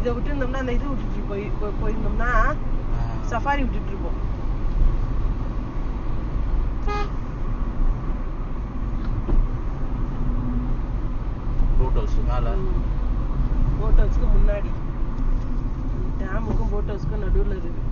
இதை விட்டுருந்தோம்னா அந்த இது விட்டுட்டு போயிருந்தோம்னா சஃபாரி விட்டுட்டு இருப்போம். போட் ஹவுஸ் மேல, போட் ஹவுஸ்க்கு முன்னாடி, டேமுக்கும் போட் ஹவுஸ்க்கும் நடுவில் இருக்கு.